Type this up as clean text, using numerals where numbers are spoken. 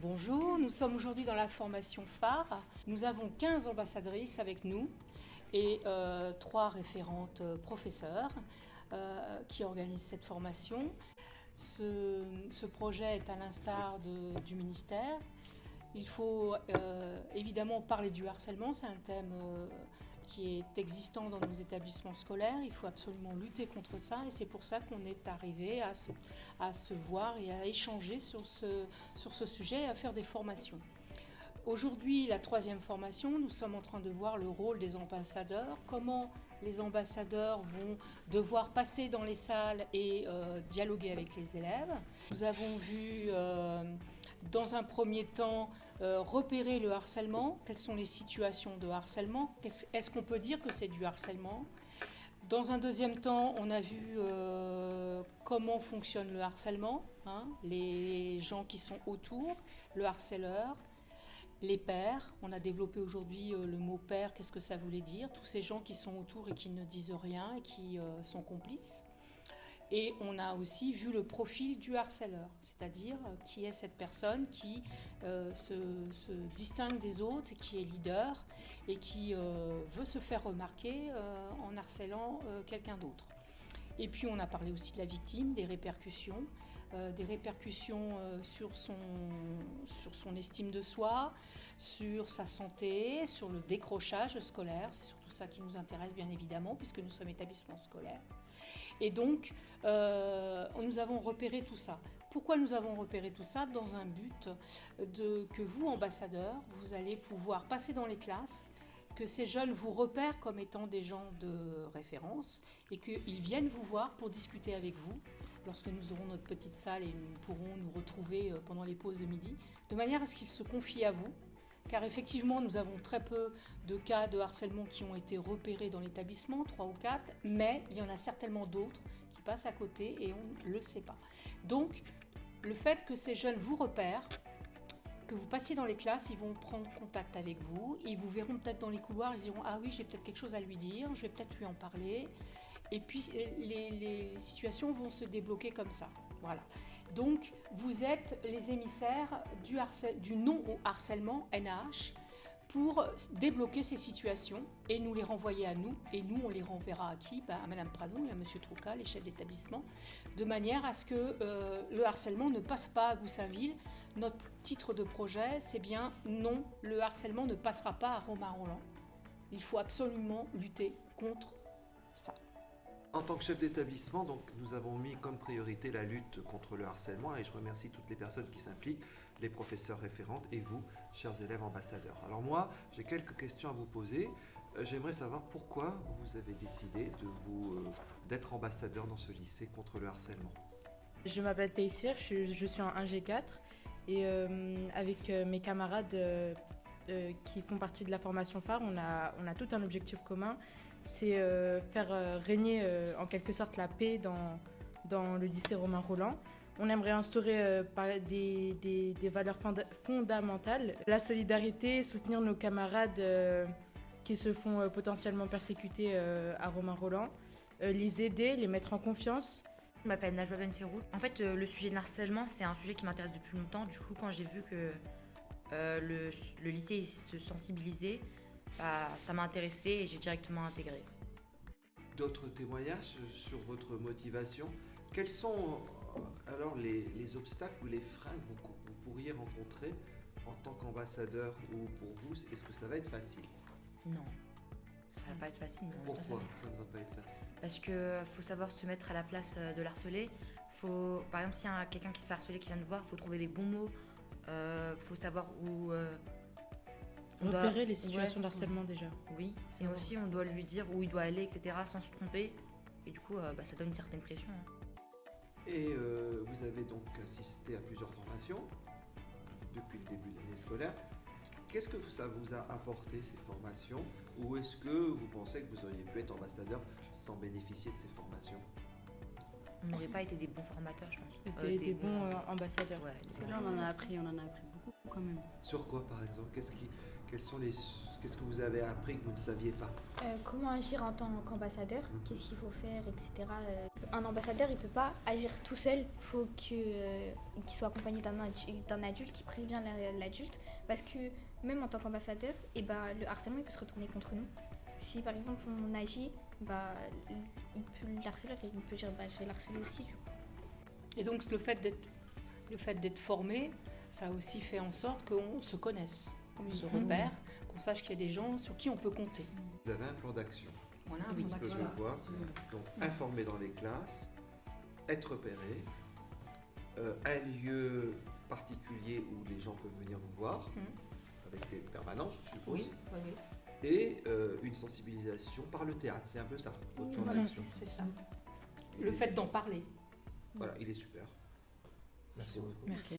Bonjour, nous sommes aujourd'hui dans la formation phare. Nous avons 15 ambassadrices avec nous et 3 référentes professeurs qui organisent cette formation. Ce projet est à l'instar du ministère. Il faut évidemment parler du harcèlement, c'est un thème qui est existant dans nos établissements scolaires. Il faut absolument lutter contre ça et c'est pour ça qu'on est arrivé à se voir et à échanger sur ce sujet et à faire des formations. Aujourd'hui, la 3e formation, nous sommes en train de voir le rôle des ambassadeurs, comment les ambassadeurs vont devoir passer dans les salles et dialoguer avec les élèves. Nous avons vu dans un premier temps repérer le harcèlement, quelles sont les situations de harcèlement, est-ce qu'on peut dire que c'est du harcèlement. Dans un deuxième temps, on a vu comment fonctionne le harcèlement, les gens qui sont autour, le harceleur, les pairs. On a développé aujourd'hui le mot père, qu'est-ce que ça voulait dire, tous ces gens qui sont autour et qui ne disent rien et qui sont complices. Et on a aussi vu le profil du harceleur, c'est-à-dire qui est cette personne qui se distingue des autres, qui est leader et qui veut se faire remarquer en harcelant quelqu'un d'autre. Et puis on a parlé aussi de la victime, des répercussions sur son estime de soi, sur sa santé, sur le décrochage scolaire. C'est surtout ça qui nous intéresse bien évidemment puisque nous sommes établissement scolaire. Et donc nous avons repéré tout ça. Pourquoi nous avons repéré tout ça? Dans un but que vous, ambassadeurs, vous allez pouvoir passer dans les classes, que ces jeunes vous repèrent comme étant des gens de référence et qu'ils viennent vous voir pour discuter avec vous lorsque nous aurons notre petite salle et nous pourrons nous retrouver pendant les pauses de midi, de manière à ce qu'ils se confient à vous. Car effectivement, nous avons très peu de cas de harcèlement qui ont été repérés dans l'établissement, 3 ou 4, mais il y en a certainement d'autres qui passent à côté et on ne le sait pas. Donc, le fait que ces jeunes vous repèrent, que vous passiez dans les classes, ils vont prendre contact avec vous, ils vous verront peut-être dans les couloirs, ils diront « Ah oui, j'ai peut-être quelque chose à lui dire, je vais peut-être lui en parler ». Et puis les situations vont se débloquer comme ça. Voilà. Donc vous êtes les émissaires du non au harcèlement, NAH, pour débloquer ces situations et nous les renvoyer à nous. Et nous, on les renverra à qui? À Madame Pradon et à Monsieur Trouca, les chefs d'établissement, de manière à ce que le harcèlement ne passe pas à Goussainville. Notre titre de projet, c'est bien « Non, le harcèlement ne passera pas à Romain-Rolland ». Il faut absolument lutter contre ça. En tant que chef d'établissement, donc, nous avons mis comme priorité la lutte contre le harcèlement et je remercie toutes les personnes qui s'impliquent, les professeurs référentes et vous, chers élèves ambassadeurs. Alors moi, j'ai quelques questions à vous poser. J'aimerais savoir pourquoi vous avez décidé d'être ambassadeur dans ce lycée contre le harcèlement. Je m'appelle Taïsir, je suis en 1G4 et avec mes camarades qui font partie de la formation phare, on a tout un objectif commun. C'est faire régner en quelque sorte la paix dans le lycée Romain-Rolland. On aimerait instaurer des valeurs fondamentales, la solidarité, soutenir nos camarades qui se font potentiellement persécuter à Romain-Rolland, les aider, les mettre en confiance. Je m'appelle Najwa Benserou. En fait, le sujet de harcèlement, c'est un sujet qui m'intéresse depuis longtemps. Du coup, quand j'ai vu que le lycée se sensibilisait, ça m'a intéressée et j'ai directement intégré. D'autres témoignages sur votre motivation. Quels sont alors les obstacles ou les freins que vous pourriez rencontrer en tant qu'ambassadeur ou pour vous? Est-ce que ça va être facile? Non, ça va pas être facile. Pourquoi ça ne va pas être facile? Parce qu'il faut savoir se mettre à la place de l'harcelé. Par exemple, s'il y a quelqu'un qui se fait harceler qui vient nous voir, il faut trouver les bons mots. Faut savoir où... repérer les situations de harcèlement déjà. Oui, et aussi on doit lui dire où il doit aller, etc. sans se tromper. Et du coup, ça donne une certaine pression. Et vous avez donc assisté à plusieurs formations depuis le début de l'année scolaire. Qu'est-ce que ça vous a apporté ces formations? Ou est-ce que vous pensez que vous auriez pu être ambassadeur sans bénéficier de ces formations? on n'aurait pas été des bons formateurs, je pense. Des bons ambassadeurs. Ouais, Parce que là, on en a appris beaucoup quand même. Sur quoi, par exemple? Qu'est-ce que vous avez appris que vous ne saviez pas? Comment agir en tant qu'ambassadeur, qu'est-ce qu'il faut faire, etc. Un ambassadeur, il ne peut pas agir tout seul, il faut qu'il soit accompagné d'un adulte qui prévient l'adulte, parce que même en tant qu'ambassadeur, le harcèlement il peut se retourner contre nous. Si par exemple on agit, le harceleur il peut dire je vais l'harceler aussi. Du coup. Et donc le fait d'être formé, ça a aussi fait en sorte qu'on se connaisse, qu'on se repère, qu'on sache qu'il y a des gens sur qui on peut compter. Vous avez un plan d'action. Voilà, un Ce plan que d'action. je vois. Donc, informer dans les classes, être repéré, un lieu particulier où les gens peuvent venir vous voir, avec des permanences, je suppose, Oui, oui, oui. et une sensibilisation par le théâtre. C'est un peu ça, votre plan Voilà, d'action. c'est ça. Le fait d'en parler. Voilà, il est super. Merci beaucoup. Merci.